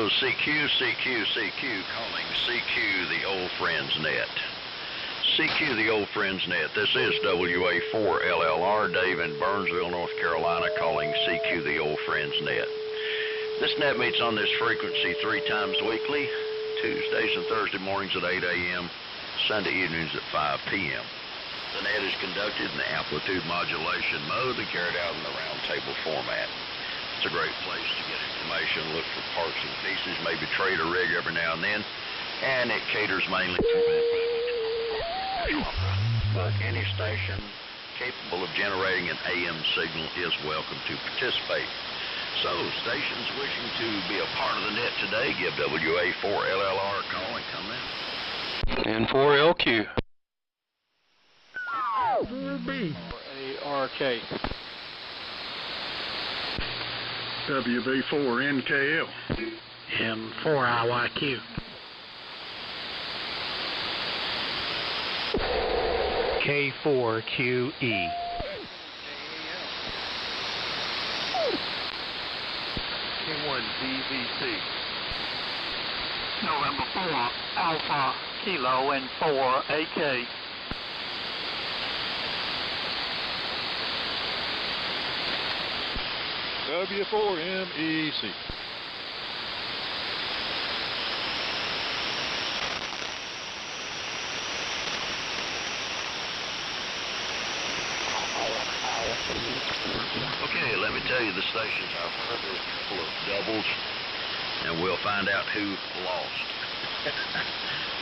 is CQ calling CQ the Old Friends Net. CQ the Old Friends Net. This is WA4LLR, Dave in Burnsville, North Carolina, calling CQ the Old Friends Net. This net meets on this frequency 3 times weekly, Tuesdays and Thursday mornings at 8 a.m., Sunday evenings at 5 p.m. The net is conducted in the Amplitude Modulation mode and carried out in the round table format. It's a great place to get information, look for parts and pieces, maybe trade a rig every now and then, and it caters mainly to but any station capable of generating an AM signal is welcome to participate. So, stations wishing to be a part of the net today, give WA4LLR a call and come in. N4LQ. 4B. ARK. WB4NKL. M4IYQ. K4QE. K1VVC. November 4 Alpha Kilo and 4 AK. W4MEC. Okay, let me tell you the stations I've heard. There's a couple of doubles, and we'll find out who lost.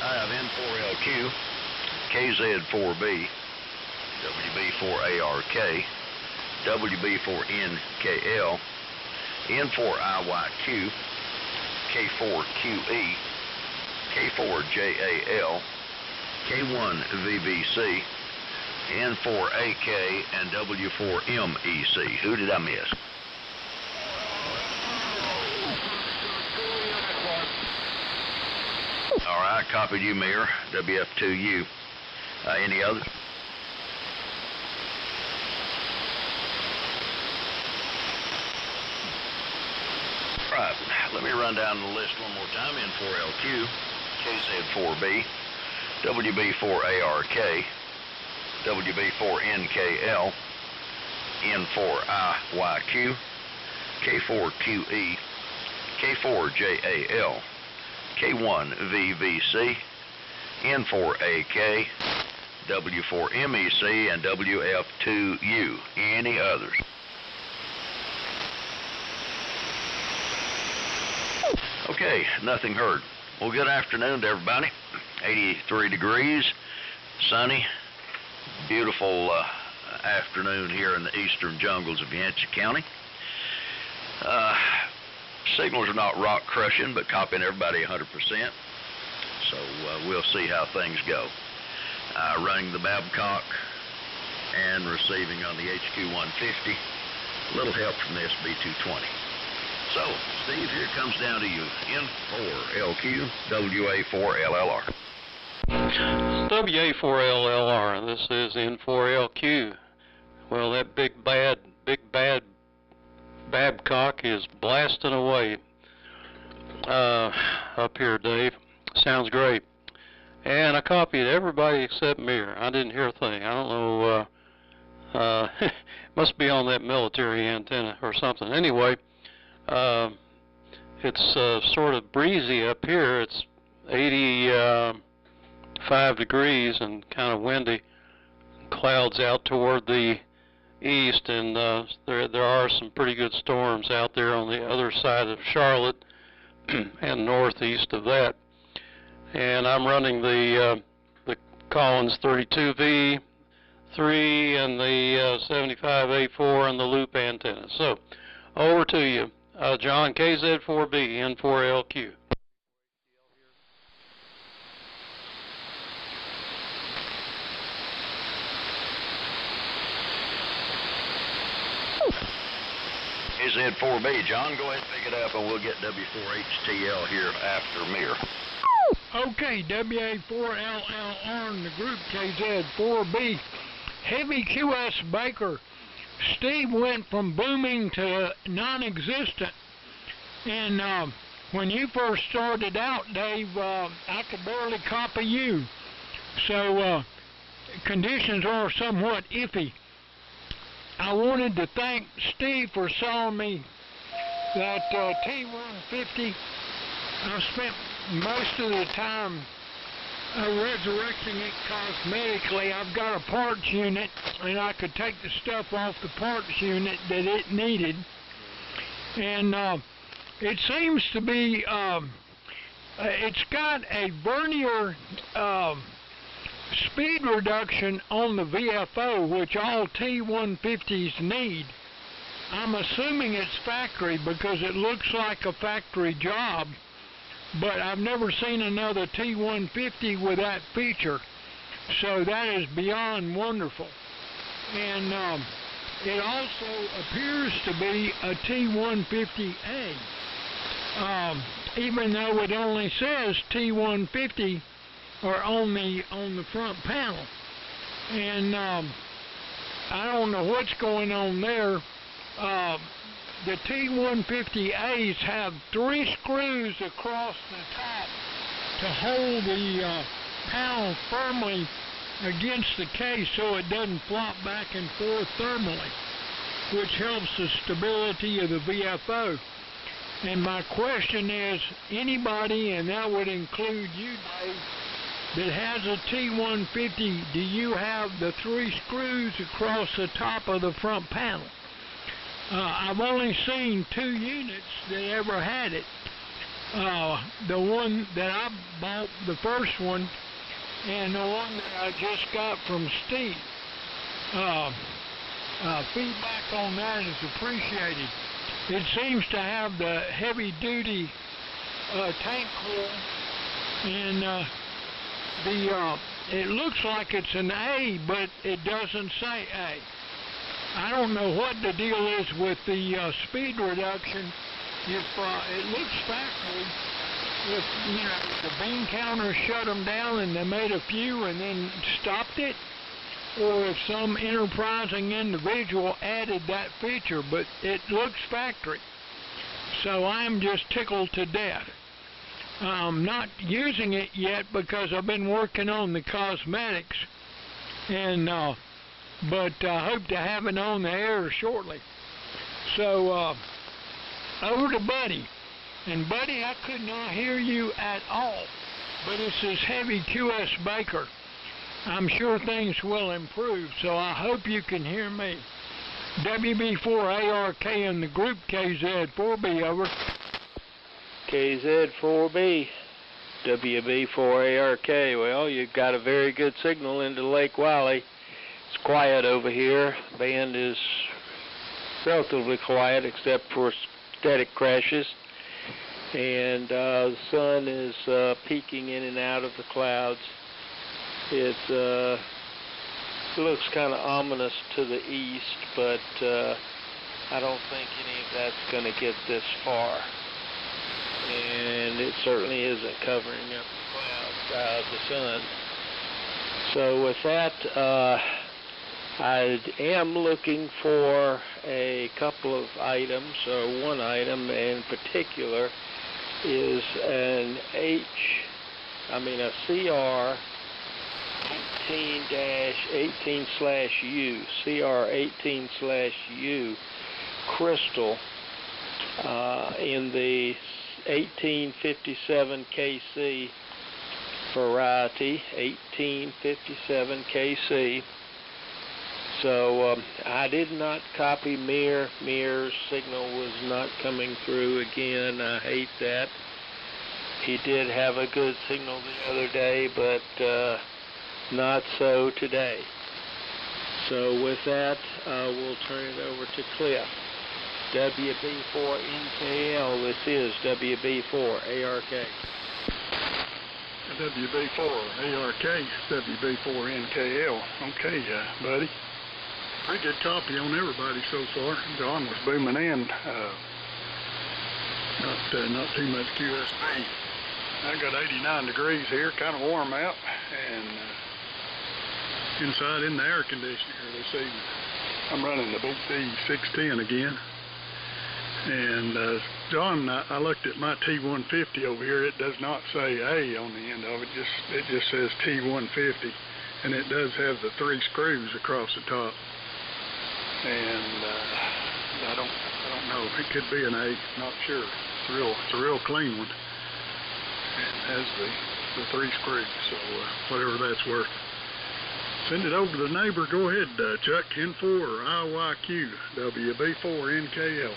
I have N4LQ, KZ4B, WB4ARK, WB4NKL, N4IYQ, K4QE, K4JAL, K1VBC, N4AK, and W4MEC. Who did I miss? All right, copied you, Mayor. WF2U. Any others? Right, let me run down the list one more time. N4LQ, KZ4B, WB4ARK, WB4NKL, N4IYQ, K4QE, K4JAL, K1VVC, N4AK, W4MEC, and WF2U. Any others? Okay, nothing heard. Well, good afternoon to everybody. 83 degrees, sunny, beautiful afternoon here in the eastern jungles of Yancey County. Signals are not rock crushing, but copying everybody 100%. So we'll see how things go. Running the Babcock and receiving on the HQ150. A little help from the SB220. So, Steve, here it comes down to you. N4LQ, WA4LLR. WA4LLR, this is N4LQ. Well, that big bad Babcock is blasting away up here, Dave. Sounds great. And I copied everybody except Mir. I didn't hear a thing. I don't know, must be on that military antenna or something. Anyway, it's sort of breezy up here. It's 85 degrees and kind of windy. Clouds out toward the east, and there are some pretty good storms out there on the other side of Charlotte and northeast of that. And I'm running the Collins 32V3 and the 75A4 and the loop antenna. So over to you, John. KZ4B, N4LQ. KZ4B, John, go ahead and pick it up, and we'll get W4HTL here after Mir. Okay, WA4LLR in the group KZ4B. Heavy QS Baker. Steve went from booming to non-existent. And when you first started out, Dave, I could barely copy you. So conditions are somewhat iffy. I wanted to thank Steve for selling me that T150. I've spent most of the time resurrecting it cosmetically. I've got a parts unit, and I could take the stuff off the parts unit that it needed. And it seems to be, it's got a vernier speed reduction on the VFO, which all T150s need. I'm assuming it's factory because it looks like a factory job, but I've never seen another T150 with that feature, so that is beyond wonderful. And it also appears to be a T150A, even though it only says T150 or on the front panel. And I don't know what's going on there. The T150As have 3 screws across the top to hold the panel firmly against the case so it doesn't flop back and forth thermally, which helps the stability of the VFO. And my question is, anybody, and that would include you, Dave, that has a T150, do you have the 3 screws across the top of the front panel? I've only seen 2 units that ever had it. The one that I bought, the first one, and the one that I just got from Steve. Feedback on that is appreciated. It seems to have the heavy-duty tank coil, and it looks like it's an A, but it doesn't say A. I don't know what the deal is with the speed reduction. If it looks factory, if the bean counter shut them down and they made a few and then stopped it, or if some enterprising individual added that feature, but it looks factory. So I'm just tickled to death. I'm not using it yet because I've been working on the cosmetics, and but I hope to have it on the air shortly. So over to Buddy. And Buddy, I could not hear you at all, but it's this heavy QS Baker. I'm sure things will improve, so I hope you can hear me. WB4ARK in the group, KZ4B, over. KZ4B, WB4ARK. Well, you've got a very good signal into Lake Wiley. It's quiet over here. The band is relatively quiet except for static crashes. And the sun is peeking in and out of the clouds. It looks kind of ominous to the east, but I don't think any of that's going to get this far. And it certainly isn't covering up the clouds, the sun. So with that, I am looking for a couple of items, or one item in particular is a CR 18-18/U, CR 18/U crystal in the 1857 KC variety, 1857 KC. So I did not copy Mir. Mir's signal was not coming through again. I hate that. He did have a good signal the other day, but not so today. So with that, we'll turn it over to Cliff. WB4NKL, this is WB4ARK. WB4ARK, WB4NKL. Okay, buddy. Pretty good copy on everybody so far. John was booming in. Not too much QSB. I got 89 degrees here, kind of warm out, and inside in the air conditioner this evening. I'm running the BC 610 again, and John, I looked at my T150 over here. It does not say A on the end of it. It just says T150, and it does have the 3 screws across the top. And I don't know. It could be an A. Not sure. It's a real clean one. It has the 3 screws. So whatever that's worth. Send it over to the neighbor. Go ahead, Chuck. N4 IYQ WB4NKL.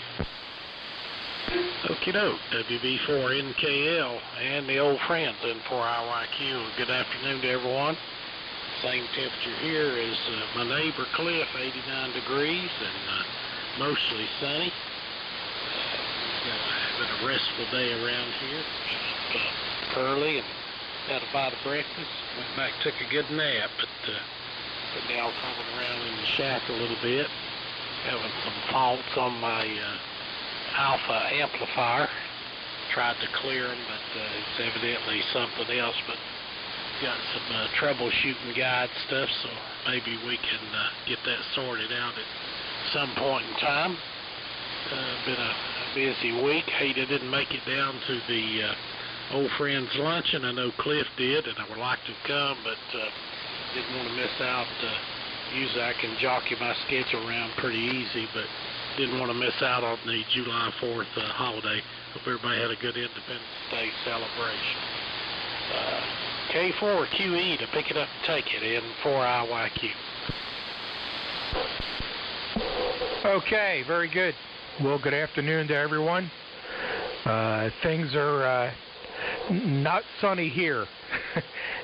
Okie doke, WB4NKL and the old friends N4IYQ. Good afternoon to everyone. Same temperature here as my neighbor Cliff, 89 degrees and mostly sunny. Been a restful day around here. Got up early and had a bite of breakfast. Went back, took a good nap, but now coming around in the shack a little bit. Having some faults on my alpha amplifier. Tried to clear them, but it's evidently something else. But got some troubleshooting guide stuff, so maybe we can get that sorted out at some point in time. Been a busy week. Hated I didn't make it down to the old friends luncheon. I know Cliff did, and I would like to come, but didn't want to miss out. Usually I can jockey my schedule around pretty easy, but didn't want to miss out on the July 4th holiday. Hope everybody had a good Independence Day celebration. K4QE to pick it up and take it in 4IYQ. Okay, very good. Well, good afternoon to everyone. Things are not sunny here.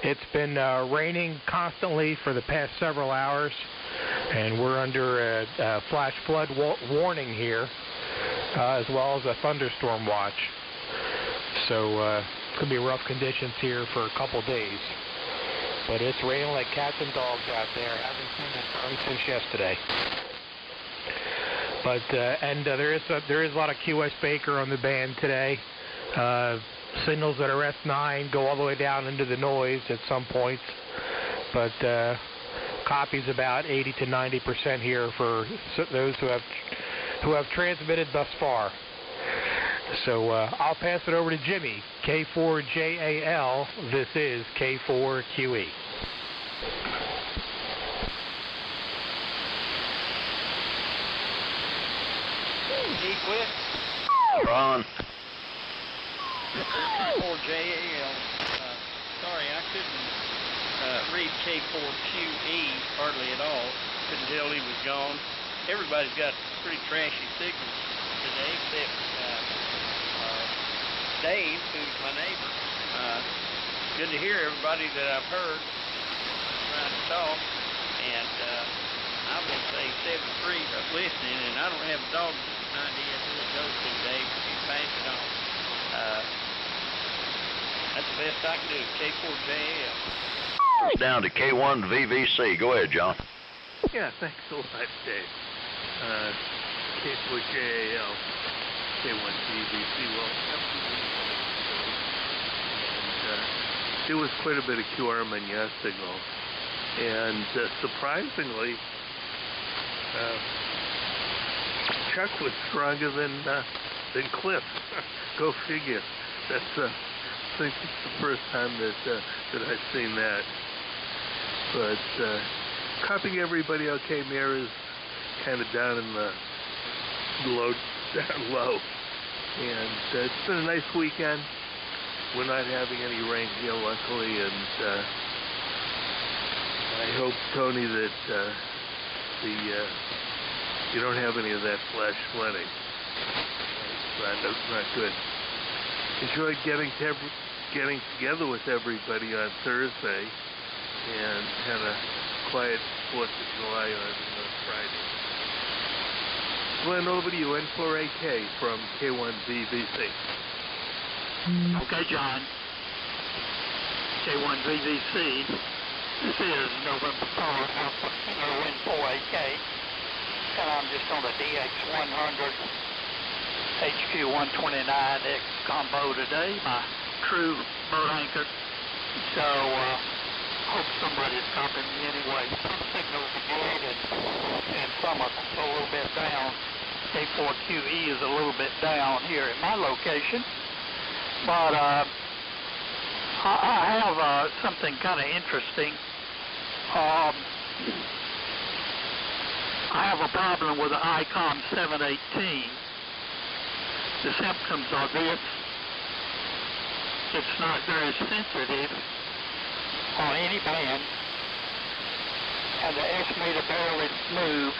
It's been raining constantly for the past several hours, and we're under a flash flood warning here, as well as a thunderstorm watch. So it's going to be rough conditions here for a couple days. But it's raining like cats and dogs out there. Haven't seen this sun since yesterday. But there is a lot of QS Baker on the band today. Signals that are S9 go all the way down into the noise at some points, but copies about 80 to 90% here for those who have transmitted thus far. So I'll pass it over to Jimmy. K4JAL. This is K4QE. Ron. K4JAL. Sorry, I couldn't read K4QE hardly at all. Couldn't tell he was gone. Everybody's got pretty trashy signals today, except Dave, who's my neighbor. Good to hear everybody that I've heard trying to talk. And I would say 73 are listening, and I don't have a dog idea who it goes to, Dave. You pass it on. That's the best I can do. K4JAL. It's down to K1 VVC. Go ahead, John. Yeah, thanks a lot, Dave. K4JAL, K1 VVC. Well, and there was quite a bit of QRM and yes signal, and surprisingly, Chuck was stronger than Cliff. Go figure. That's I think it's the first time that I've seen that. But copying everybody okay, Mayor is kind of down in the down low. And it's been a nice weekend. We're not having any rain here, luckily, and I hope, Tony, that you don't have any of that flash flooding. That's not good. Enjoyed getting together with everybody on Thursday, and had a quiet 4th of July on Friday. Glenn, over to you, N4AK from K1VVC. Okay, John. K1VVC. This is November 4th, Alpha N4AK. And I'm just on the DX100 HQ129X combo today. My crew boat anchored. So, hope somebody's copying me anyway. Some signals are good and some are a little bit down. K4QE is a little bit down here at my location, but I have something kind of interesting. I have a problem with the ICOM 718. The symptoms are this: it's not very sensitive on any band, and the S-meter barely moves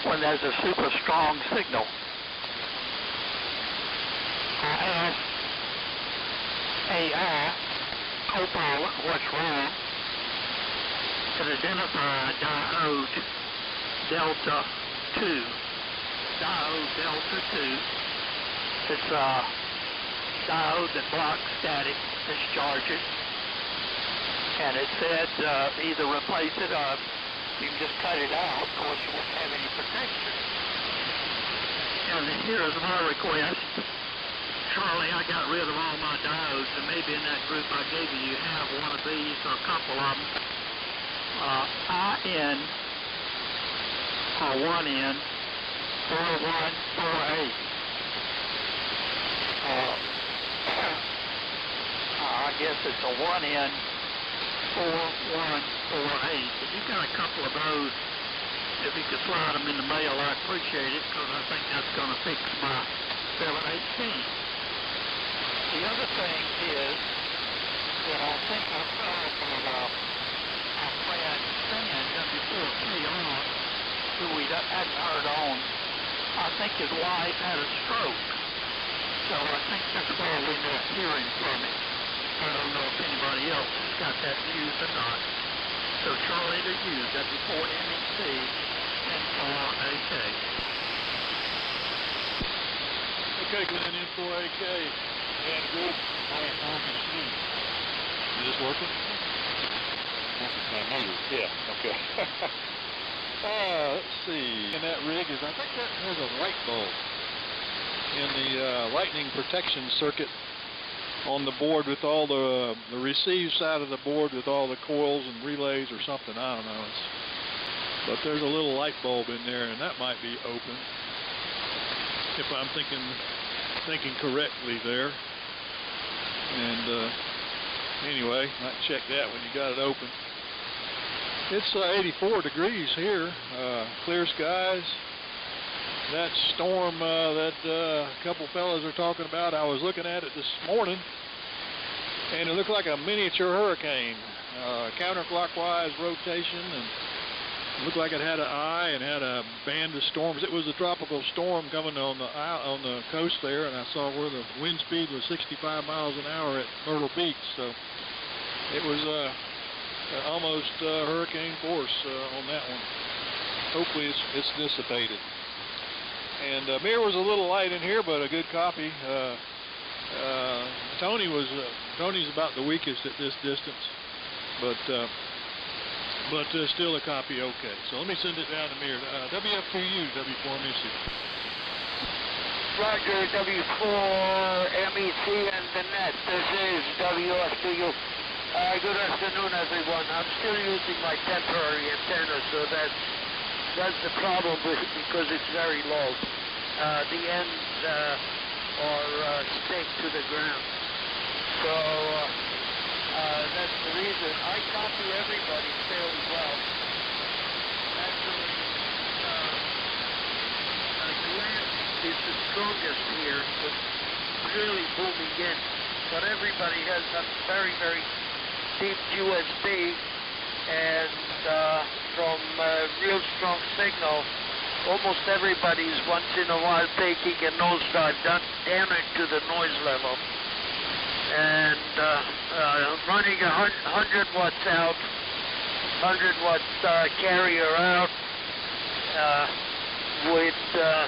when there's a super strong signal. I asked AI, Copilot, what's wrong. It identified diode Delta 2. Diode Delta 2. It's a diode that blocks static discharges. And it said either replace it or you can just cut it out. Of course, you won't have any protection. And here's my request. Charlie, I got rid of all my diodes, and maybe in that group I gave you, you have one of these or a couple of them. IN, or 1N, 4148. I guess it's a 1N, 4148. If you got a couple of those, if you could slide them in the mail, I'd appreciate it, because I think that's going to fix my 718. The other thing is that I think I saw from our friend Stan W4KR, who we hadn't heard on. I think his wife had a stroke, so I think that's why we're not hearing from him. I don't know if anybody else has got that news or not. So Charlie to you, W4MEC and R4AK. Okay, Glenn, N4AK. And good. Is this working? Yeah, okay. Let's see. And that rig is, I think that has a light bulb in the lightning protection circuit on the board with all the receive side of the board with all the coils and relays or something. I don't know. But there's a little light bulb in there, and that might be open, if I'm thinking correctly there. And anyway, might check that when you got it open. It's 84 degrees here, clear skies. That storm that a couple fellas are talking about, I was looking at it this morning, and it looked like a miniature hurricane, counterclockwise rotation, and it looked like it had an eye and had a band of storms. It was a tropical storm coming on the coast there, and I saw where the wind speed was 65 miles an hour at Myrtle Beach, so it was almost hurricane force on that one. Hopefully it's dissipated. And Mir was a little light in here, but a good copy. Tony's about the weakest at this distance, but still a copy okay. So let me send it down to Mir. WF2U, W4MEC. Roger, W4MEC and the net. This is WF2U. Good afternoon, everyone. I'm still using my temporary antenna, so that's the problem with it, because it's very low. The ends are staked to the ground. So that's the reason. I copy everybody fairly well. Actually, Glenn is the strongest here, with clearly booming in. But everybody has a very, very deep USB, and from a real strong signal, almost everybody's once in a while taking a nosedive down into the noise level. And running 100 watts out, 100 watt carrier out, with a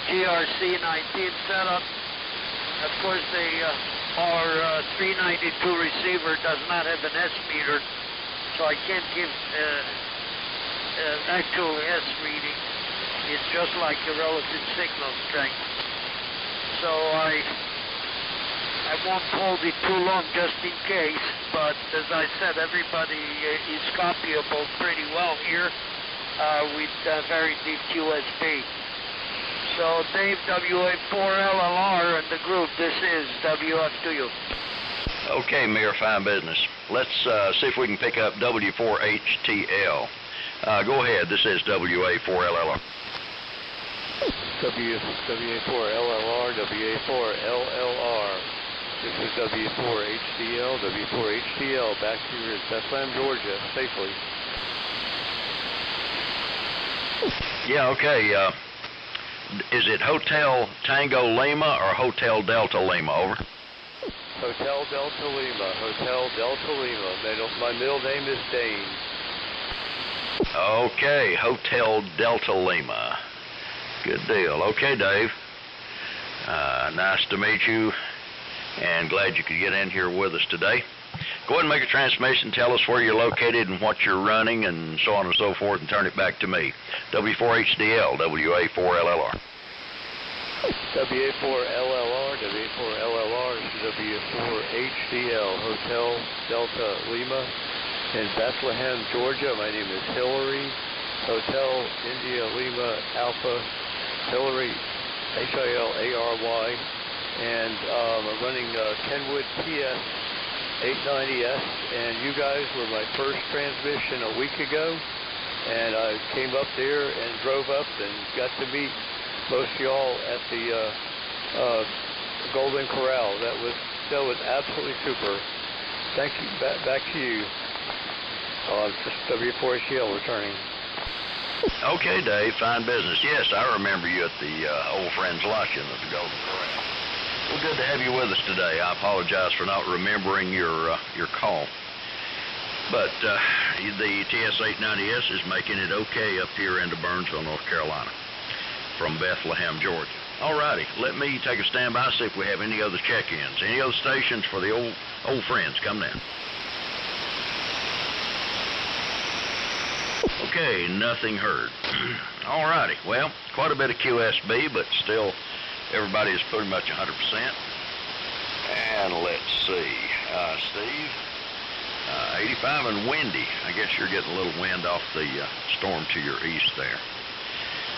GRC 19 setup. Of course, our 392 receiver does not have an S meter, so I can't give actual S reading. It's just like a relative signal strength. So I won't hold it too long just in case, but as I said, everybody is copyable pretty well here. with very deep QSB. So Dave, WA4LLR and the group, this is WF to you. Okay, Mayor, fine business. Let's see if we can pick up W4HTL. Go ahead, this is WA4LLR. WA4LLR, WA4LLR. This is W4HDL, W4HDL, back here in Bethlehem, Georgia, safely. Yeah, okay. Is it Hotel Tango Lima or Hotel Delta Lima, over? Hotel Delta Lima, Hotel Delta Lima. My middle name is Dane. Okay, Hotel Delta Lima. Good deal. Okay, Dave. Nice to meet you, and glad you could get in here with us today. Go ahead and make a transmission. Tell us where you're located and what you're running and so on and so forth, and turn it back to me. W4HDL, WA4LLR. WA4LLR, WA4LLR, W4HDL, Hotel Delta Lima in Bethlehem, Georgia. My name is Hillary, Hotel India Lima Alpha, Hillary, Hillary, and I'm running Kenwood PS 890S, and you guys were my first transmission a week ago, and I came up there and drove up and got to meet most of y'all at the Golden Corral. That was absolutely super. Thank you. Back to you. Just W4HDL returning. Okay, Dave, fine business. Yes, I remember you at the Old Friends Luncheon at the Golden Corral. Well, good to have you with us today. I apologize for not remembering your call. But the TS-890S is making it okay up here into Burnsville, North Carolina, from Bethlehem, Georgia. All righty, let me take a standby, see if we have any other check-ins. Any other stations for the old friends? Come down. Okay, nothing heard. All righty, well, quite a bit of QSB, but still everybody is pretty much 100%. And let's see, Steve, 85 and windy. I guess you're getting a little wind off the storm to your east there.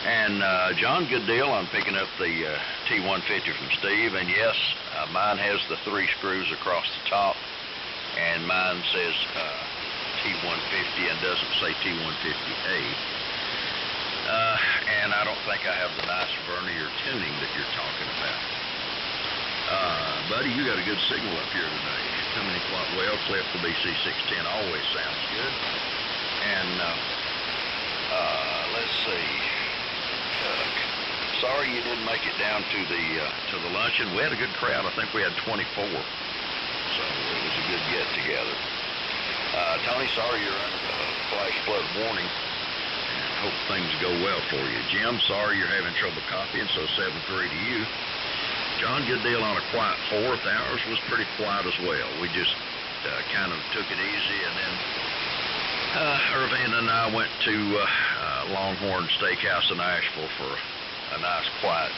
And John, good deal on picking up the T150 from Steve. And yes, mine has the 3 screws across the top, and mine says T150 and doesn't say T150A. And I don't think I have the nice vernier tuning that you're talking about. Buddy, you got a good signal up here today. Coming in quite well. Cliff, the BC610 always sounds good. And let's see. Sorry you didn't make it down to the luncheon. We had a good crowd. I think we had 24. So it was a good get together. Tony, sorry you're under the flash flood warning. And hope things go well for you. Jim, sorry you're having trouble copying, so 7-3 to you. John, good deal on a quiet 4th. Ours was pretty quiet as well. We just kind of took it easy, and then Irvin and I went to Longhorn Steakhouse in Asheville for a nice quiet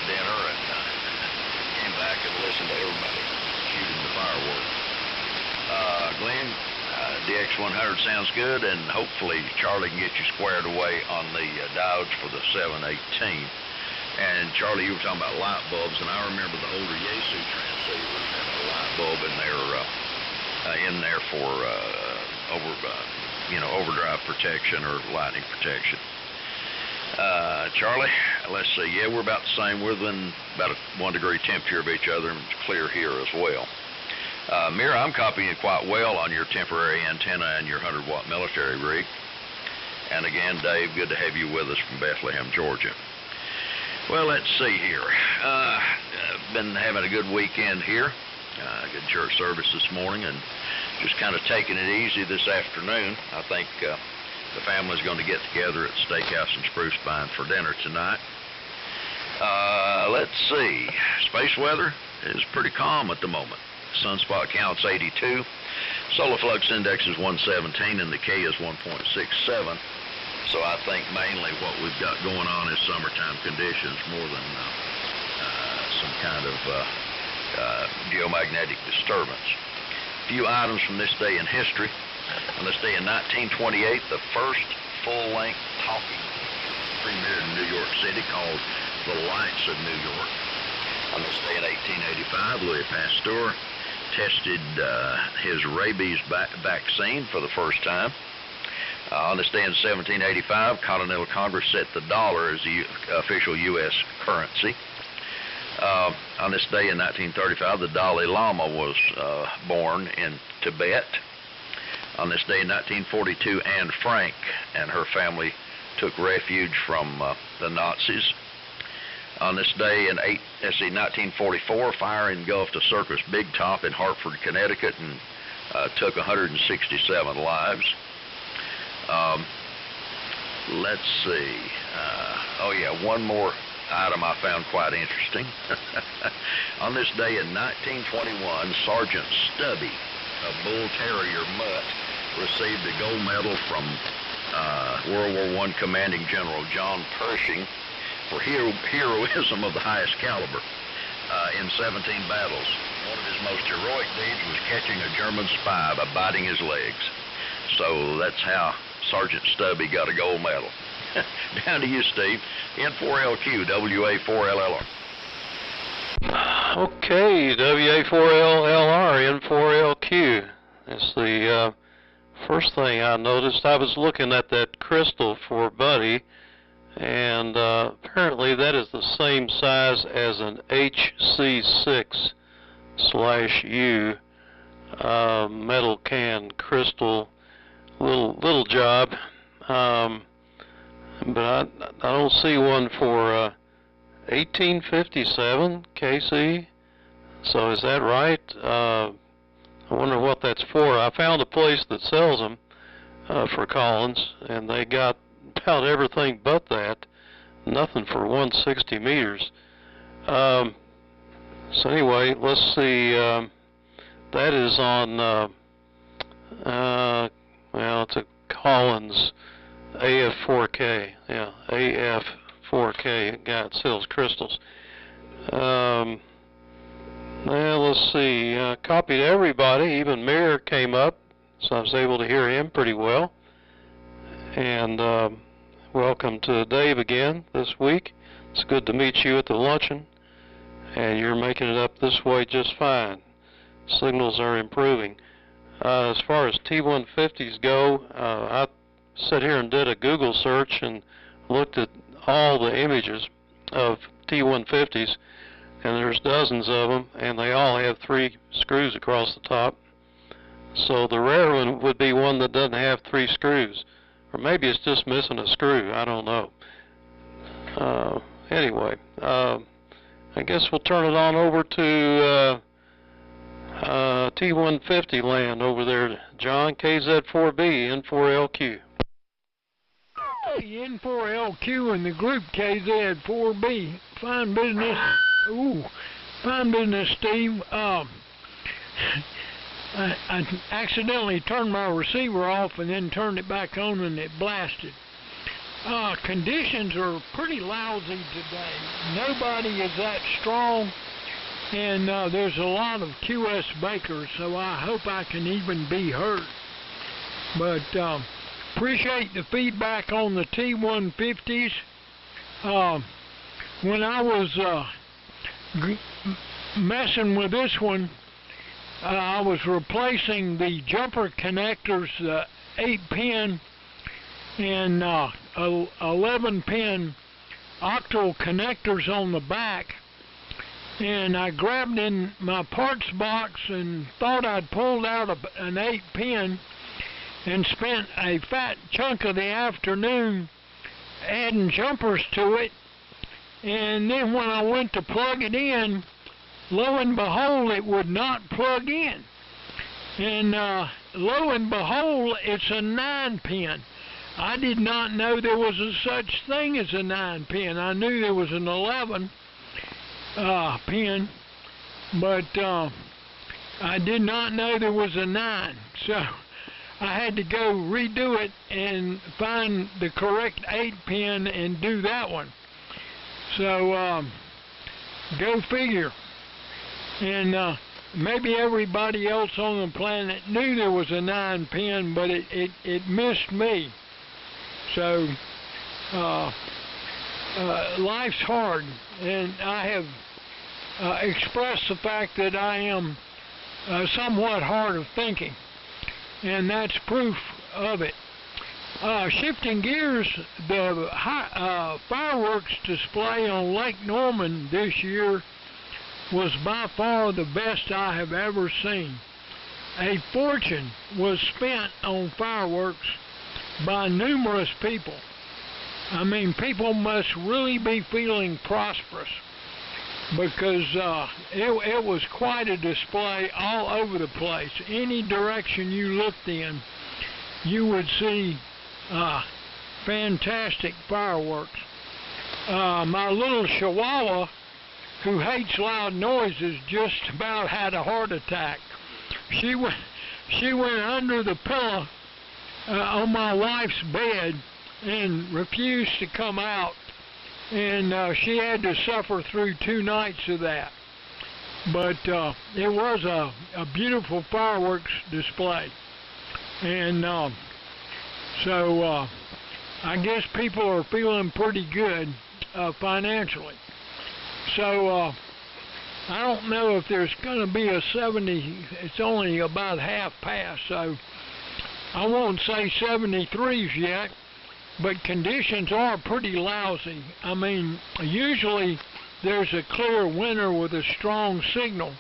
dinner, and came back and listened to everybody shooting the fireworks. Glenn, DX100 sounds good, and hopefully Charlie can get you squared away on the diodes for the 718. And Charlie, you were talking about light bulbs, and I remember the older Yaesu transceivers had a light bulb in there for overdrive protection or lightning protection. Charlie, let's see. Yeah, we're about the same. We're within about a 1 degree temperature of each other, and it's clear here as well. Mira, I'm copying it quite well on your temporary antenna and your 100-watt military rig. And again, Dave, good to have you with us from Bethlehem, Georgia. Well, let's see here. Been having a good weekend here. Good church service this morning, and just kind of taking it easy this afternoon. I think the family's going to get together at the Steakhouse in Spruce Pine for dinner tonight. Let's see. Space weather is pretty calm at the moment. Sunspot count's 82. Solar flux index is 117, and the K is 1.67. So I think mainly what we've got going on is summertime conditions more than some kind of geomagnetic disturbance. A few items from this day in history. On this day in 1928, the first full-length talkie premiered in New York City called The Lights of New York. On this day in 1885, Louis Pasteur tested his rabies vaccine for the first time. On this day in 1785, Continental Congress set the dollar as the official U.S. currency. On this day in 1935, the Dalai Lama was born in Tibet. On this day in 1942, Anne Frank and her family took refuge from the Nazis. On this day in 1944, fire engulfed a circus Big Top in Hartford, Connecticut, and took 167 lives. Let's see. One more item I found quite interesting. On this day in 1921, Sergeant Stubby, a bull terrier mutt, received a gold medal from World War I Commanding General John Pershing for heroism of the highest caliber in 17 battles. One of his most heroic deeds was catching a German spy by biting his legs. So that's how Sergeant Stubby got a gold medal. Down to you, Steve. N4LQ, WA4LLR. Okay, WA4LLR, N4LQ. That's the first thing I noticed. I was looking at that crystal for Buddy, and apparently that is the same size as an HC6/U metal can crystal. Little job, but I don't see one for 1857 KC. So is that right? I wonder what that's for. I found a place that sells them for Collins, and they got about everything but that. Nothing for 160 meters. So anyway, let's see. That is on. Well, it's a Collins AF4K. Yeah, AF4K. Guy that sells crystals. Well, let's see. Copied everybody. Even Mir came up, so I was able to hear him pretty well. And welcome to Dave again this week. It's good to meet you at the luncheon. And you're making it up this way just fine. Signals are improving. As far as T150s go, I sat here and did a Google search and looked at all the images of T150s, and there's dozens of them, and they all have 3 screws across the top. So the rare one would be one that doesn't have 3 screws, or maybe it's just missing a screw. I don't know. Anyway, I guess we'll turn it on over to T150 land over there. John, KZ4B, N4LQ. N4LQ and the group KZ4B. Fine business. Fine business, Steve. I accidentally turned my receiver off and then turned it back on and it blasted. Conditions are pretty lousy today. Nobody is that strong, and there's a lot of QS bakers, so I hope I can even be heard. But appreciate the feedback on the T150s. When I was messing with this one, I was replacing the jumper connectors, 8-pin and 11-pin octal connectors on the back, and I grabbed in my parts box and thought I'd pulled out an 8-pin and spent a fat chunk of the afternoon adding jumpers to it, and then when I went to plug it in, lo and behold, it would not plug in. And lo and behold, it's a 9-pin. I did not know there was a such thing as a 9-pin. I knew there was an 11 pin, but I did not know there was a 9. So I had to go redo it and find the correct 8-pin and do that one. So go figure. And maybe everybody else on the planet knew there was a 9-pin, but it missed me. So life's hard, and I have expressed the fact that I am somewhat hard of thinking, and that's proof of it. Shifting gears, the fireworks display on Lake Norman this year was by far the best I have ever seen. A fortune was spent on fireworks by numerous people. I mean, people must really be feeling prosperous, because it was quite a display all over the place. Any direction you looked in, you would see fantastic fireworks. My little Chihuahua, who hates loud noises, just about had a heart attack. She went under the pillow on my wife's bed and refused to come out, and she had to suffer through 2 nights of that. But it was a beautiful fireworks display, and so I guess people are feeling pretty good financially. So I don't know if there's going to be a 70. It's only about half past, so I won't say 73s yet, but conditions are pretty lousy. I mean, usually there's a clear winter with a strong signal.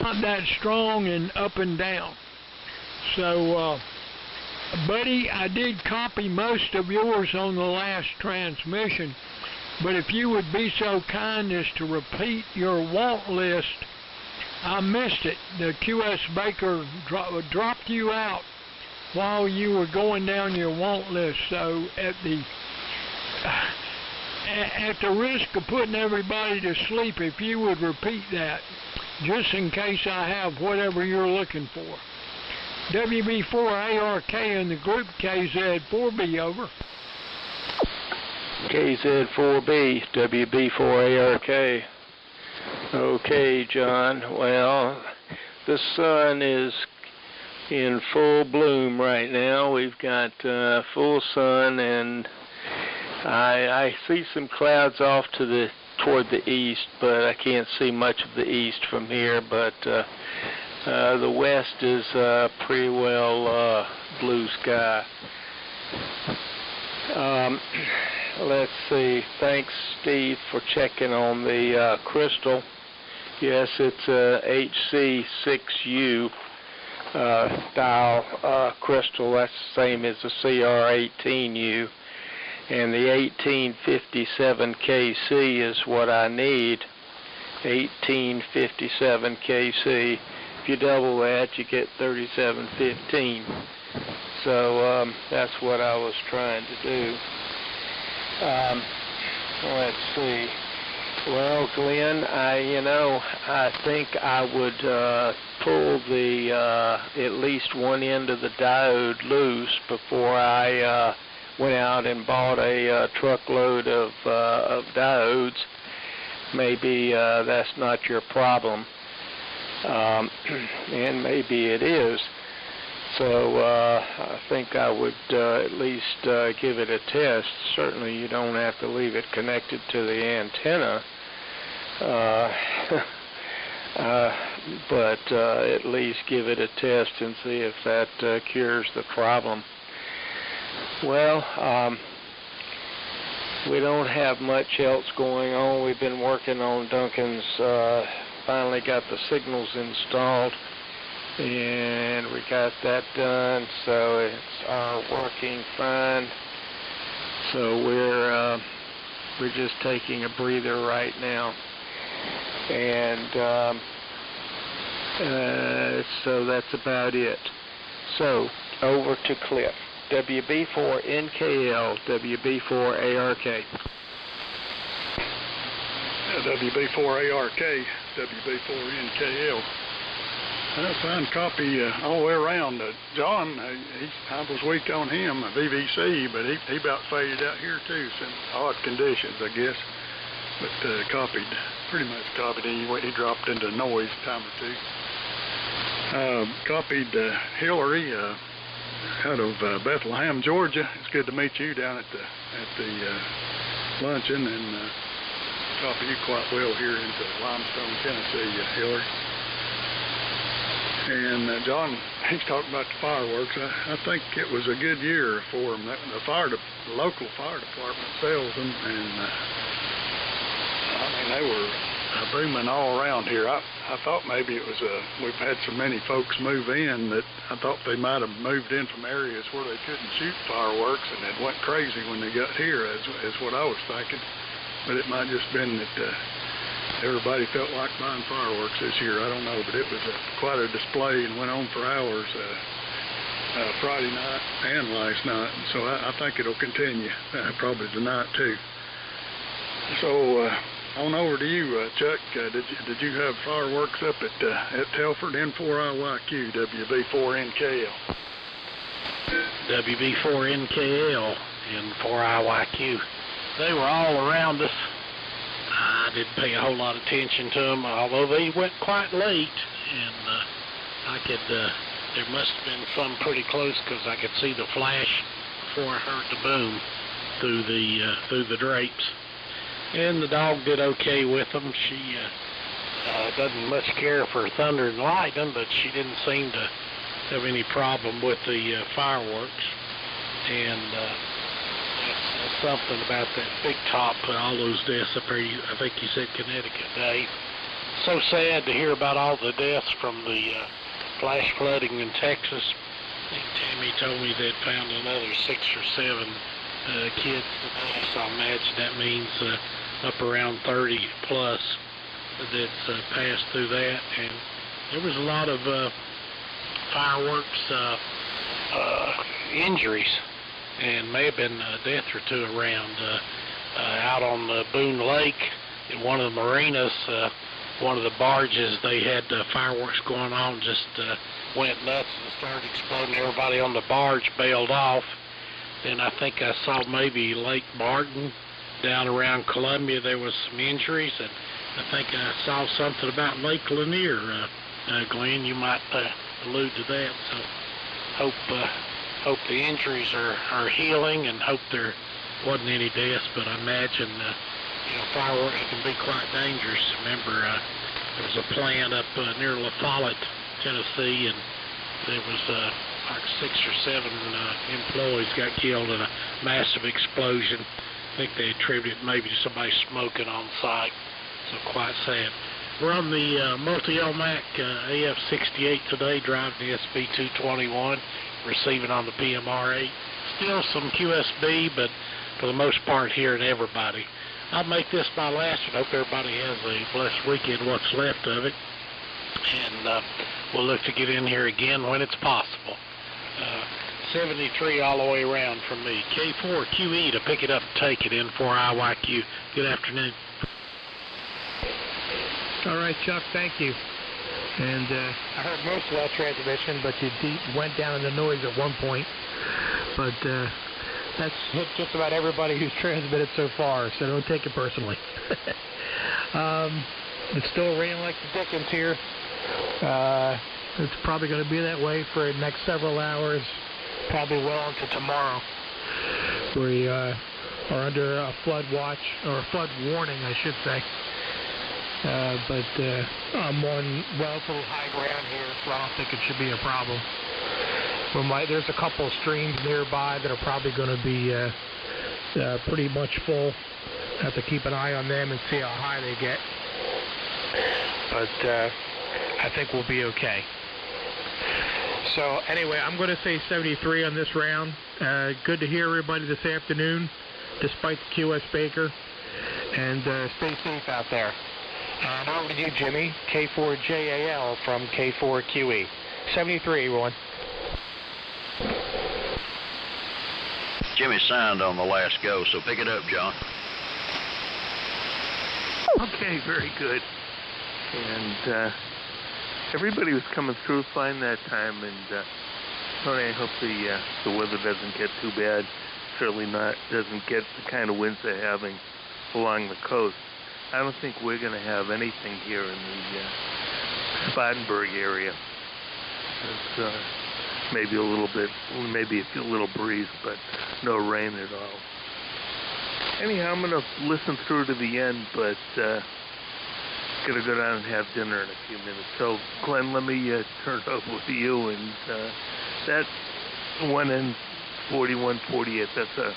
Not that strong and up and down. So, buddy, I did copy most of yours on the last transmission, but if you would be so kind as to repeat your want list, I missed it. The QS Baker dropped you out while you were going down your want list. So at the risk of putting everybody to sleep, if you would repeat that, just in case I have whatever you're looking for. WB4ARK in the group, KZ4B, over. KZ4B, WB4ARK. Okay, John. Well, the sun is in full bloom right now. We've got full sun, and I see some clouds off to toward the east, but I can't see much of the east from here. But the west is pretty well blue sky. Let's see. Thanks, Steve, for checking on the crystal. Yes, it's a HC6U dial crystal. That's the same as the CR18U. And the 1857 KC is what I need. 1857 KC. If you double that, you get 3715. So that's what I was trying to do. Let's see. Well, Glenn, I think I would pull the at least one end of the diode loose before I went out and bought a truckload of diodes. Maybe that's not your problem, and maybe it is. So I think I would at least give it a test. Certainly you don't have to leave it connected to the antenna, but at least give it a test and see if that cures the problem. Well, we don't have much else going on. We've been working on Duncan's, finally got the signals installed, and we got that done, so it's working fine. So we're just taking a breather right now, and so that's about it. So over to Cliff. WB4NKL, WB4ARK. WB4ARK, WB4NKL. Fine copy all the way around. John, I was weak on him, VVC, but he about faded out here too. Some odd conditions, I guess. But pretty much copied anyway. He dropped into noise a time or two. Copied Hillary out of Bethlehem, Georgia. It's good to meet you down at the luncheon, and copy you quite well here into Limestone, Tennessee, Hillary. And John, he's talking about the fireworks. I think it was a good year for them. The local fire department sells them, and I mean, they were booming all around here. I thought maybe it was we've had so many folks move in that I thought they might have moved in from areas where they couldn't shoot fireworks and it went crazy when they got here, is what I was thinking. But it might just been that everybody felt like buying fireworks this year. I don't know, but it was quite a display and went on for hours Friday night and last night. So I think it'll continue, probably tonight too. So on over to you, Chuck. Did you have fireworks up at Telford, N4IYQ, WB4NKL? WB4NKL, N4IYQ. They were all around us. I didn't pay a whole lot of attention to them, although they went quite late, and there must have been some pretty close because I could see the flash before I heard the boom through the drapes. And the dog did okay with them. She doesn't much care for thunder and lightning, but she didn't seem to have any problem with the fireworks. And that's something about that big top put all those deaths up there. I think you said Connecticut, Dave. So sad to hear about all the deaths from the flash flooding in Texas. I think Tammy told me they'd found another 6 or 7 kids today, so I imagine that means up around 30 plus that's passed through that. And there was a lot of fireworks injuries, and may have been a death or two around out on Boone Lake in one of the marinas. One of the barges, they had fireworks going on, just went nuts and started exploding. Everybody on the barge bailed off. Then I think I saw maybe Lake Martin down around Columbia. There was some injuries, and I think I saw something about Lake Lanier. Glenn, you might allude to that. So hope the injuries are healing, and hope there wasn't any deaths. But I imagine fireworks can be quite dangerous. Remember, there was a plant up near La Follette, Tennessee, and there was like 6 or 7 employees got killed in a massive explosion. I think they attributed it maybe to somebody smoking on site. So quite sad. We're on the multi-LMAC AF68 today, driving the SB221, receiving on the PMR8. Still some QSB, but for the most part hearing everybody. I'll make this my last one. Hope everybody has a blessed weekend, what's left of it. And we'll look to get in here again when it's possible. 73 all the way around from me. K4QE to pick it up and take it, N4IYQ. Good afternoon. All right, Chuck, thank you. And I heard most of that transmission, but you went down in the noise at one point. But that's hit just about everybody who's transmitted so far, so don't take it personally. It's still raining like the dickens here. It's probably going to be that way for the next several hours, probably well into tomorrow. We are under a flood watch, or a flood warning, I should say. But I'm on relatively high ground here, so I don't think it should be a problem. There's a couple of streams nearby that are probably going to be pretty much full. Have to keep an eye on them and see how high they get. But I think we'll be okay. So anyway, I'm going to say 73 on this round. Good to hear everybody this afternoon, despite the QS Baker. And stay safe out there. And over to you, Jimmy, K4JAL from K4QE. 73, everyone. Jimmy signed on the last go, so pick it up, John. Okay, very good. And everybody was coming through fine that time, and Tony, I hope the weather doesn't get too bad. Certainly doesn't get the kind of winds they're having along the coast. I don't think we're going to have anything here in the Spartanburg area. It's maybe a little bit, maybe a little breeze, but no rain at all. Anyhow, I'm going to listen through to the end, but going to go down and have dinner in a few minutes. So, Glenn, let me turn it over to you. And that 1N4148, that's a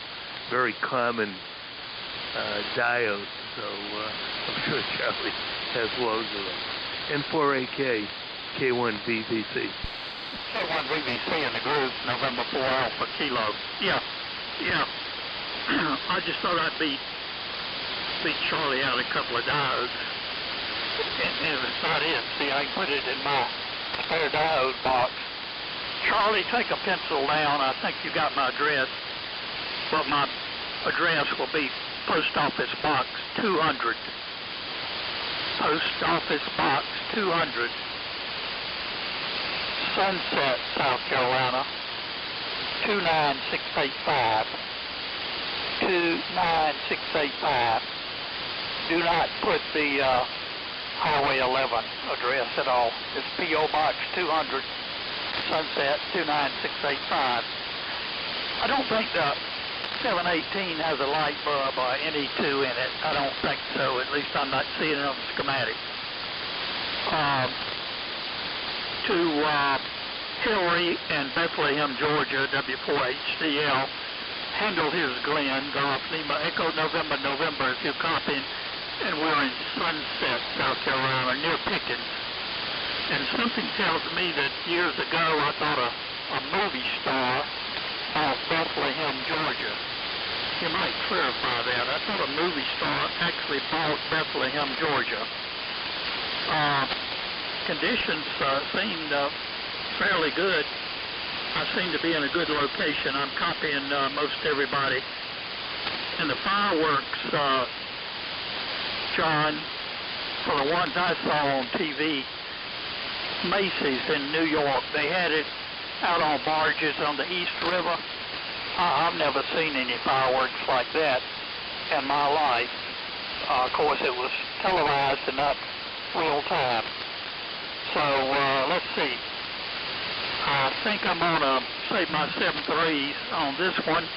very common diode, so I'm sure Charlie has loads of them. N4AK, K1VVC. K1VVC in the group, November 4 Alpha Kilo. Yeah. I just thought I'd beat Charlie out a couple of diodes. And if it's not it, see, I can put it in my spare diode box. Charlie, take a pencil down. I think you got my address. But my address will be Post Office Box 200. Post Office Box 200. Sunset, South Carolina, 29685. 29685. Do not put the Highway 11 address at all. It's P.O. Box 200, Sunset, 29685. I don't think the 718 has a light bulb or NE2 in it. I don't think so. At least I'm not seeing it on the schematic. To Hillary in Bethlehem, Georgia, W4HCL, handle his Glenn, Golf Lima, Echo November, November, if you're copying, and we're in Sunset, South Carolina, near Pickens. And something tells me that years ago I thought a movie star bought Bethlehem, Georgia. You might clarify that. I thought a movie star actually bought Bethlehem, Georgia. Conditions seemed fairly good. I seem to be in a good location. I'm copying most everybody. And the fireworks, John, for the ones I saw on TV, Macy's in New York, they had it out on barges on the East River. I've never seen any fireworks like that in my life. Of course, it was televised and not real time. So, let's see. I think I'm going to save my 7.3s on this one,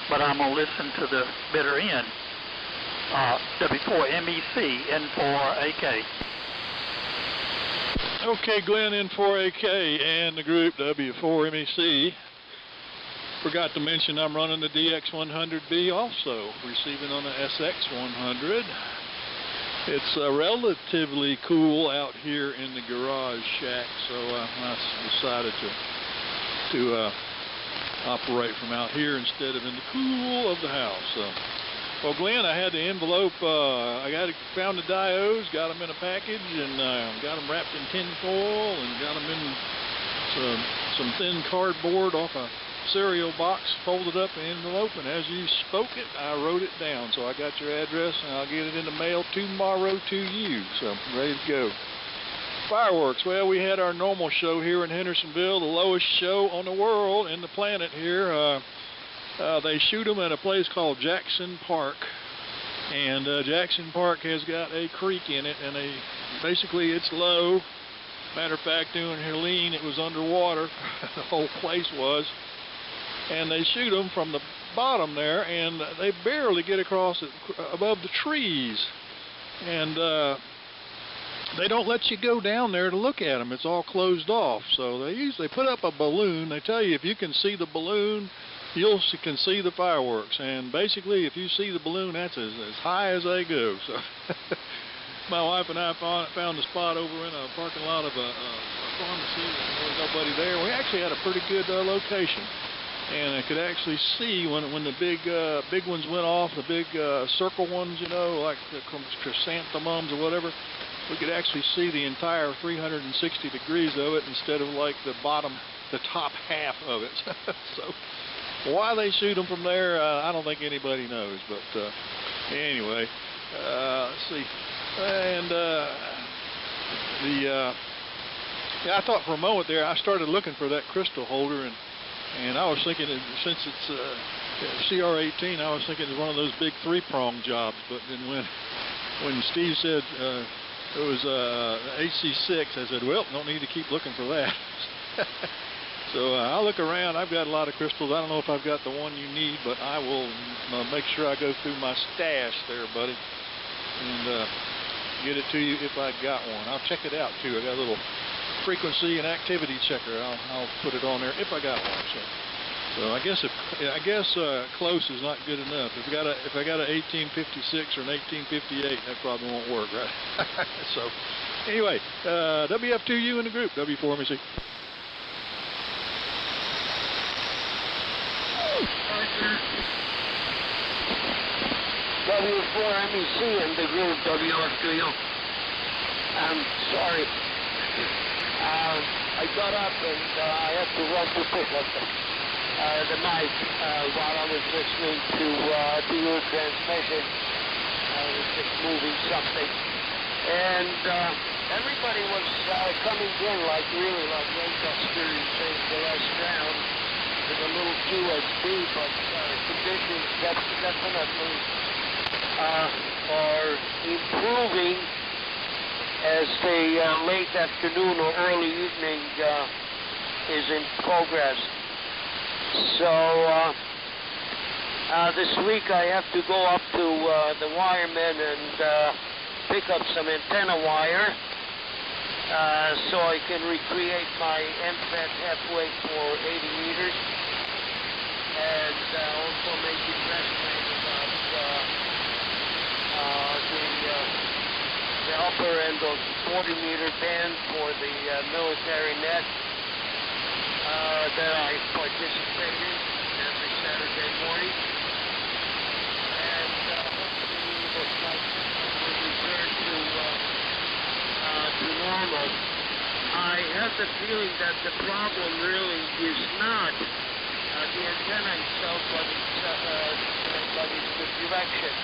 but I'm going to listen to the bitter end. W4MEC, N4AK. Okay, Glenn, N4AK and the group W4MEC. Forgot to mention I'm running the DX100B also, receiving on the SX100. It's relatively cool out here in the garage shack, so I decided to operate from out here instead of in the cool of the house. So. Well, Glenn, I had the envelope. I found the diodes, got them in a package, and got them wrapped in tin foil, and got them in some thin cardboard off a cereal box, folded up in an envelope, and as you spoke it, I wrote it down. So I got your address, and I'll get it in the mail tomorrow to you. So I'm ready to go. Fireworks. Well, we had our normal show here in Hendersonville, the lowest show on the world and the planet here. They shoot them at a place called Jackson Park, and Jackson Park has got a creek in it, and basically it's low. Matter of fact, during Helene, it was underwater. The whole place was. And they shoot them from the bottom there, and they barely get across it, above the trees. And they don't let you go down there to look at them. It's all closed off. So they put up a balloon. They tell you if you can see the balloon, you can see the fireworks. And basically, if you see the balloon, that's as high as they go. So my wife and I found a spot over in a parking lot of a pharmacy. There was nobody there. We actually had a pretty good location. And I could actually see when the big ones went off, the big circle ones, you know, like the chrysanthemums or whatever. We could actually see the entire 360 degrees of it instead of like the top half of it. So why they shoot them from there, I don't think anybody knows. But anyway, let's see. And I thought for a moment there, I started looking for that crystal holder, and I was thinking, since it's CR18, I was thinking it's one of those big three-prong jobs. But then when Steve said it was HC6, I said, well, don't need to keep looking for that. So I'll look around. I've got a lot of crystals. I don't know if I've got the one you need, but I will make sure I go through my stash there, buddy, and get it to you if I got one. I'll check it out too. I got a little frequency and activity checker. I'll put it on there if I got one. So I guess close is not good enough. If I got a 1856 or an 1858, that probably won't work, right? So anyway, WF2U in the group. W4 MEC. W4 MEC in the group. WF2U. I'm sorry. I got up and I had to run to pick up the mic while I was listening to your transmission. I was just moving something. And everybody was coming in like gangbusters in the last round with a little QSB, but conditions definitely are improving as the late afternoon or early evening is in progress. So this week I have to go up to the wireman and pick up some antenna wire so I can recreate my MFET halfway for 80 meters and also make investment about the upper end of 40-meter band for the military net that I participate in every Saturday morning. And hopefully the flight will return to normal. I have the feeling that the problem really is not the antenna itself, but it's the direction.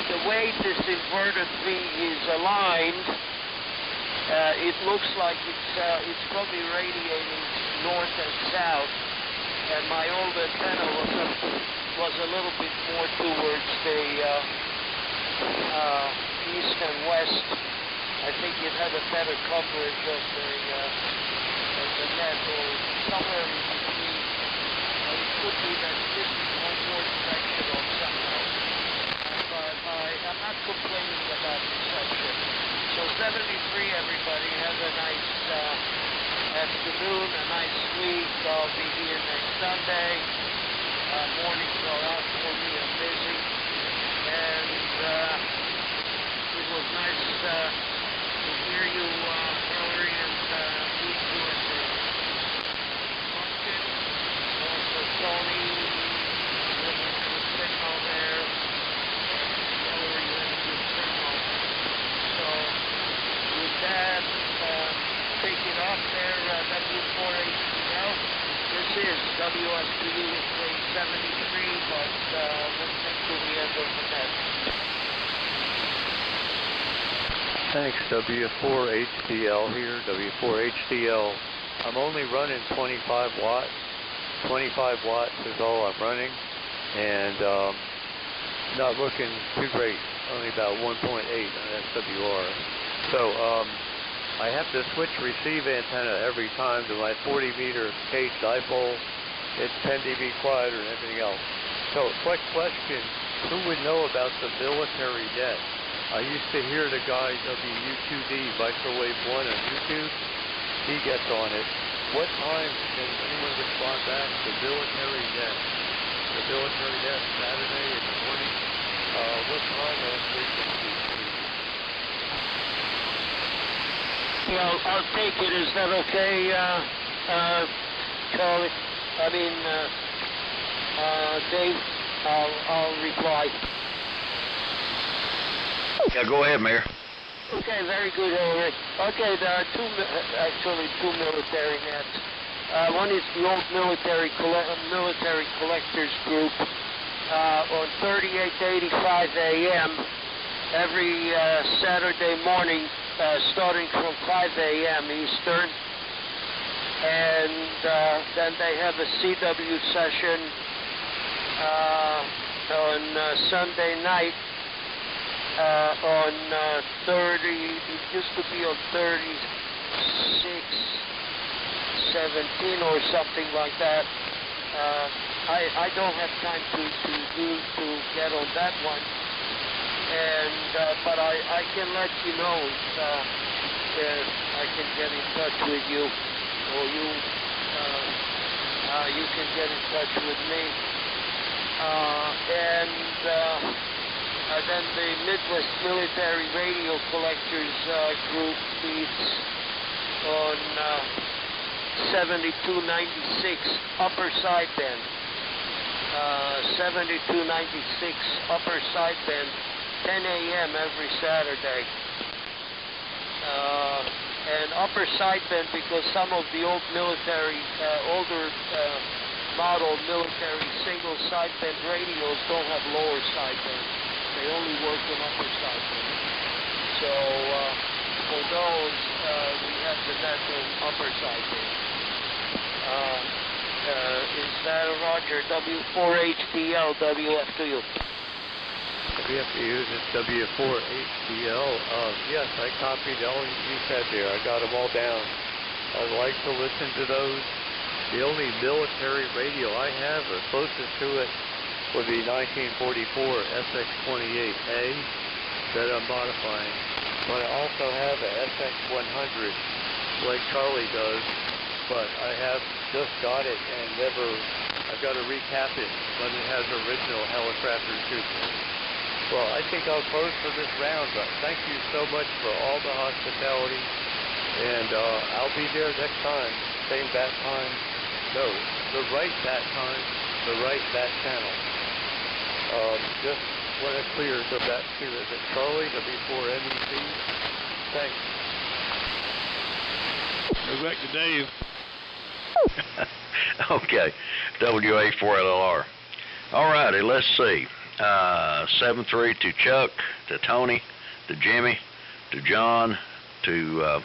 The way this inverted V is aligned, it looks like it's probably radiating north and south, and my old antenna was a little bit more towards the east and west. I think it had a better coverage of the net, or somewhere in between. It could be that this is one more directional somehow. But I'm not complaining about reception. So 73, everybody. Have a nice afternoon, a nice week. I'll be here next Sunday. Mornings are out for me. I'm busy. And it was nice to hear you, Hillary, and meet you at the function. Also, Tony, with the signal there. Hillary, you had a good signal. So, with that, take it off there, W4HDL. This is WSPU with grade 73, but listening to the end of the net. Thanks, W4HDL here, W4HDL. I'm only running 25 watts. 25 watts is all I'm running, and not looking too great, only about 1.8 on SWR. So I have to switch receive antenna every time to my 40-meter cage dipole. It's 10 dB quieter than everything else. So quick question, who would know about the military net? I used to hear the guy WU2D Microwave 1 on YouTube. He gets on it. What time can anyone respond back? The military net. The military net, Saturday in the morning. What time on frequency? Well, I'll take it. Is that okay, Charlie? I mean, Dave? I'll reply. Yeah, go ahead, Mayor. Okay, very good, Hillary. Okay, there are two military nets. One is the old military collectors group on 38 to 85 a.m. every Saturday morning, starting from 5 a.m. Eastern. And then they have a CW session on Sunday night on 30, it used to be on 3617 or something like that. I don't have time to get on that one, and but I can let you know if I can get in touch with you, or you can get in touch with me, and then the Midwest Military Radio Collectors Group meets on 7296 upper sideband. 7296 upper sideband, 10 a.m. every Saturday. And upper sideband because some of the old military, older model military single sideband radios don't have lower sideband. They only work on upper sideband. So for those, we have the net on upper sideband. Is that Roger? W4HDL, WF2U. WFU is W4HDL. Yes, I copied all you said there. I got them all down. I'd like to listen to those. The only military radio I have, or closest to it, would be 1944 SX28A that I'm modifying. But I also have a SX100 like Charlie does, but I have just got it and I've got to recap it when it has original Helicrafter tubes. Well, I think I'll close for this round, but thank you so much for all the hospitality, and I'll be there next time, same bat time, no, the right bat time, the right bat channel. Just want to clear the bat to, is it Charlie, W4MEC? Thanks. Go back to Dave. Okay, WA4LLR. All righty, let's see. 7-3 to Chuck, to Tony, to Jimmy, to John, to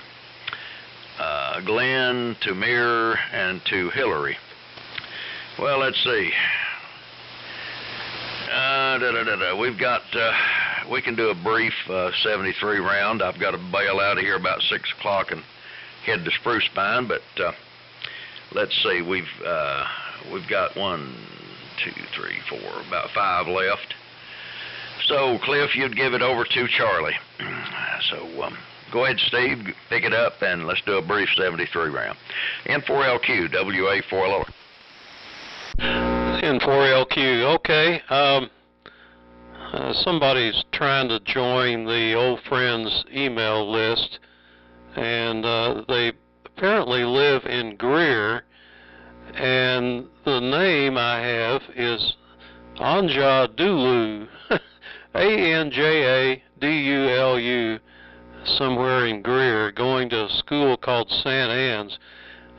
Glenn, to Mir, and to Hillary. Well, let's see. We've got, we can do a brief 73 round. I've got to bail out of here about 6 o'clock and head to Spruce Pine, but let's see, we've got 1, 2, 3, 4, about 5 left. So, Cliff, you'd give it over to Charlie. So, go ahead, Steve, pick it up, and let's do a brief 73 round. N4LQ, WA4LR. N4LQ, okay. Somebody's trying to join the old friends email list, and they apparently live in Greer, and the name I have is Anjadulu, Anjadulu, somewhere in Greer, going to a school called St. Anne's.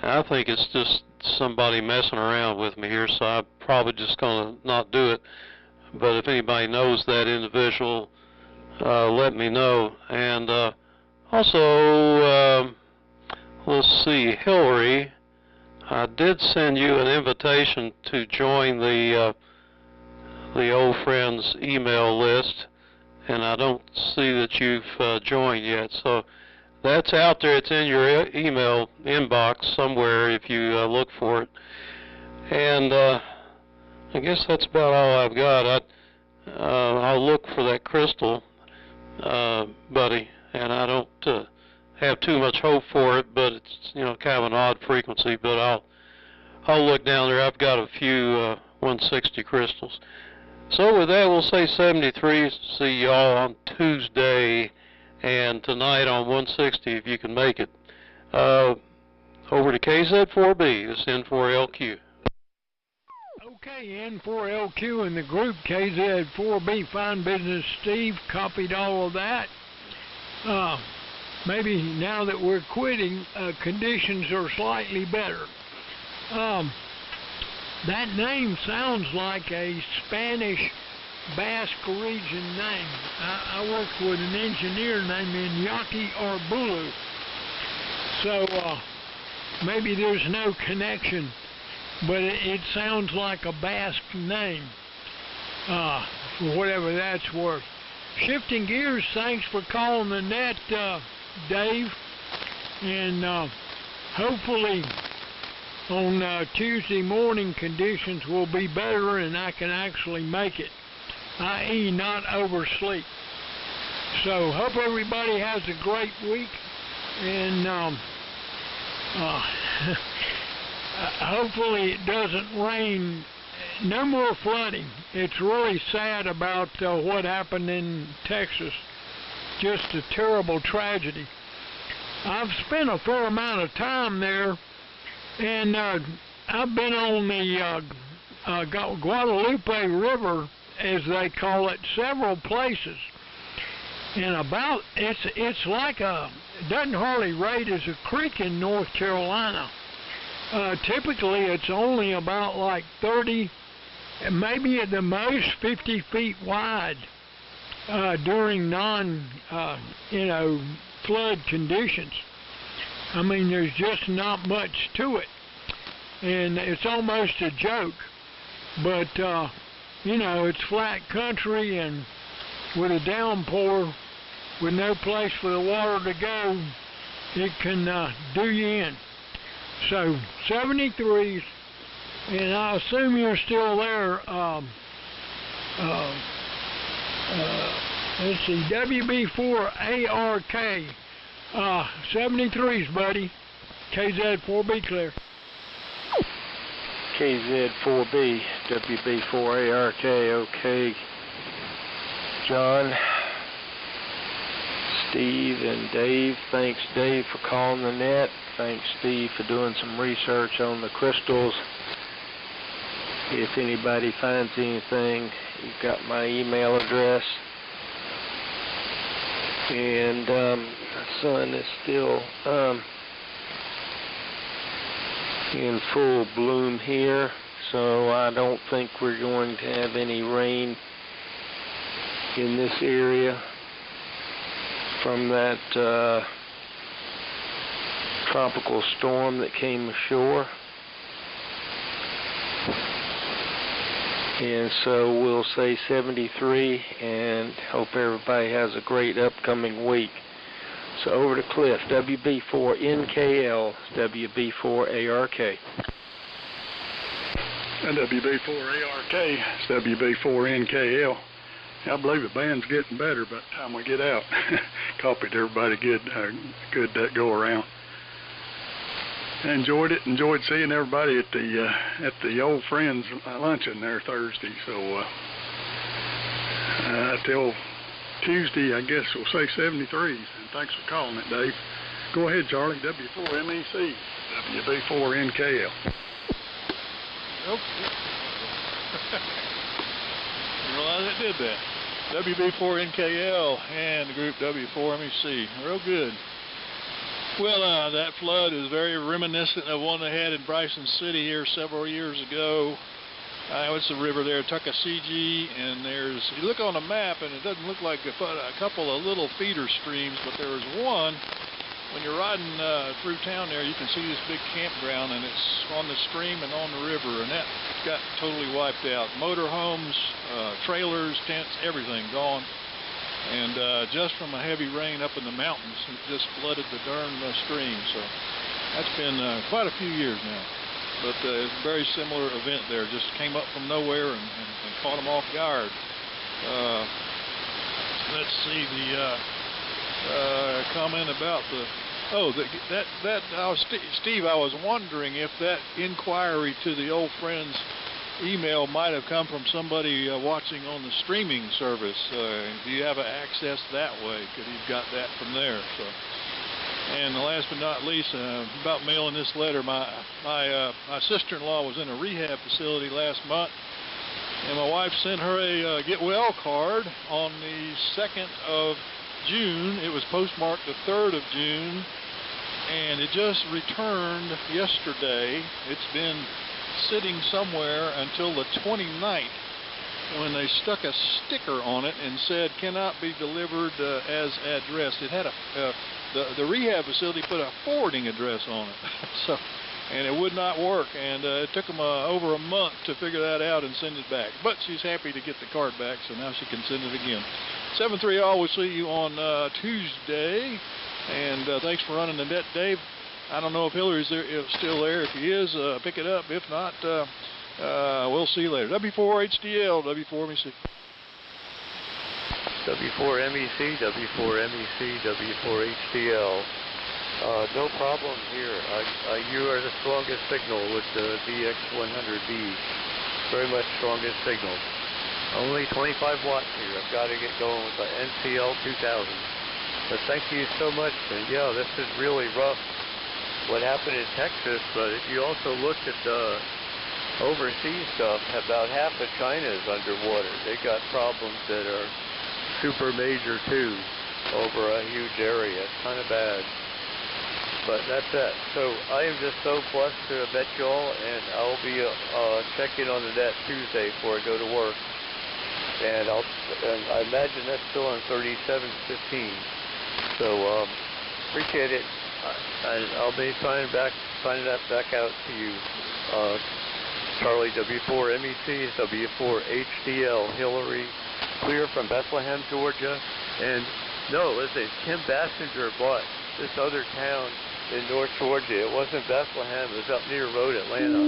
I think it's just somebody messing around with me here, so I'm probably just going to not do it. But if anybody knows that individual, let me know. And also, let's see, Hillary, I did send you an invitation to join the old friends email list, and I don't see that you've joined yet. So that's out there. It's in your email inbox somewhere if you look for it. And I guess that's about all I've got. I'll look for that crystal, buddy, and I don't have too much hope for it, but it's, you know, kind of an odd frequency. But I'll look down there. I've got a few 160 crystals. So with that, we'll say 73. See y'all on Tuesday, and tonight on 160 if you can make it. Over to KZ4B. This is N4LQ. Okay, N4LQ and the group KZ4B, fine business. Steve copied all of that. Maybe now that we're quitting, conditions are slightly better. That name sounds like a Spanish Basque region name. I worked with an engineer named Iñaki Arbulu. So maybe there's no connection, but it sounds like a Basque name, for whatever that's worth. shifting gears, thanks for calling the net, Dave. And hopefully on Tuesday morning conditions will be better and I can actually make it, i.e. not oversleep. So hope everybody has a great week, and hopefully it doesn't rain. No more flooding. It's really sad about what happened in Texas. Just a terrible tragedy. I've spent a fair amount of time there, and I've been on the Guadalupe River, as they call it, several places. And it's like it doesn't hardly rate as a creek in North Carolina. Typically it's only about like 30, maybe at the most 50 feet wide during flood conditions. I mean, there's just not much to it, and it's almost a joke. But it's flat country, and with a downpour, with no place for the water to go, it can do you in. So 73s, and I assume you're still there. Let's see, WB4ARK, 73s, buddy. KZ4B clear. KZ4B, WB4ARK, okay. John, Steve, and Dave. Thanks, Dave, for calling the net. Thanks, Steve, for doing some research on the crystals. If anybody finds anything, you've got my email address. And the sun is still in full bloom here, so I don't think we're going to have any rain in this area from that tropical storm that came ashore. And so we'll say 73 and hope everybody has a great upcoming week. So over to Cliff, WB4NKL, WB4ARK. And WB4ARK, it's WB4NKL. I believe the band's getting better by the time we get out. Copied everybody good go around. I enjoyed it. Enjoyed seeing everybody at the old friends luncheon there Thursday. So till Tuesday, I guess we'll say 73s. And thanks for calling it, Dave. Go ahead, Charlie. W4MEC, WB4NKL. Nope. Didn't realize it did that. WB4NKL and the group W4MEC. Real good. Well, that flood is very reminiscent of one they had in Bryson City here several years ago. It's the river there, Tuckasegee, and you look on the map and it doesn't look like a couple of little feeder streams, but there was one. When you're riding through town there, you can see this big campground, and it's on the stream and on the river, and that got totally wiped out. Motorhomes, trailers, tents, everything gone. And just from a heavy rain up in the mountains, it just flooded the darn stream. So that's been quite a few years now. But it's a very similar event there. Just came up from nowhere and caught them off guard. Let's see the comment about the... Steve, I was wondering if that inquiry to the old friends email might have come from somebody watching on the streaming service. Do you have access that way? Could he have got that from there? So, and last but not least, about mailing this letter, my sister-in-law was in a rehab facility last month, and my wife sent her a get well card on the 2nd of June. It was postmarked the 3rd of June, and it just returned yesterday. It's been sitting somewhere until the 29th, when they stuck a sticker on it and said cannot be delivered as addressed. It had the rehab facility put a forwarding address on it. So, and it would not work, and it took them over a month to figure that out and send it back. But she's happy to get the card back, so now she can send it again. 7-3 all, we'll see you on Tuesday. And thanks for running the net, Dave. I don't know if Hillary's there, if still there. If he is, pick it up. If not, we'll see you later. W4HDL, W4MEC. W4MEC, W4MEC, W4HDL. No problem here. You are the strongest signal with the VX100B. Very much strongest signal. Only 25 watts here. I've got to get going with the NCL 2000. But thank you so much. And yeah, this is really rough what happened in Texas, but if you also looked at the overseas stuff, about half of China is underwater. They got problems that are super major too over a huge area. It's kind of bad. But that's it. So I am just so blessed to have met you all, and I'll be checking on the net Tuesday before I go to work. And I imagine that's still on 3715. So appreciate it. I'll be finding that back out to you. Charlie W4MEC, W4HDL, Hillary, clear from Bethlehem, Georgia. And no, listen, Kim Bassinger bought this other town in North Georgia. It wasn't Bethlehem, it was up near Road, Atlanta.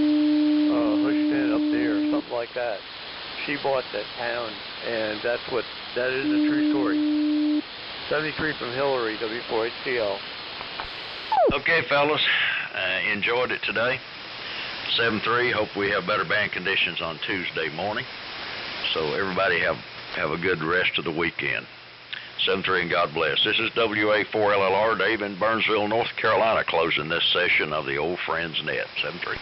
Houston up there, something like that. She bought that town, and that is a true story. 73 from Hillary, W4HDL. Okay, fellas, enjoyed it today. 7-3, hope we have better band conditions on Tuesday morning. So everybody have a good rest of the weekend. 7-3 and God bless. This is WA4LLR, Dave in Burnsville, North Carolina, closing this session of the Old Friends Net. 7-3.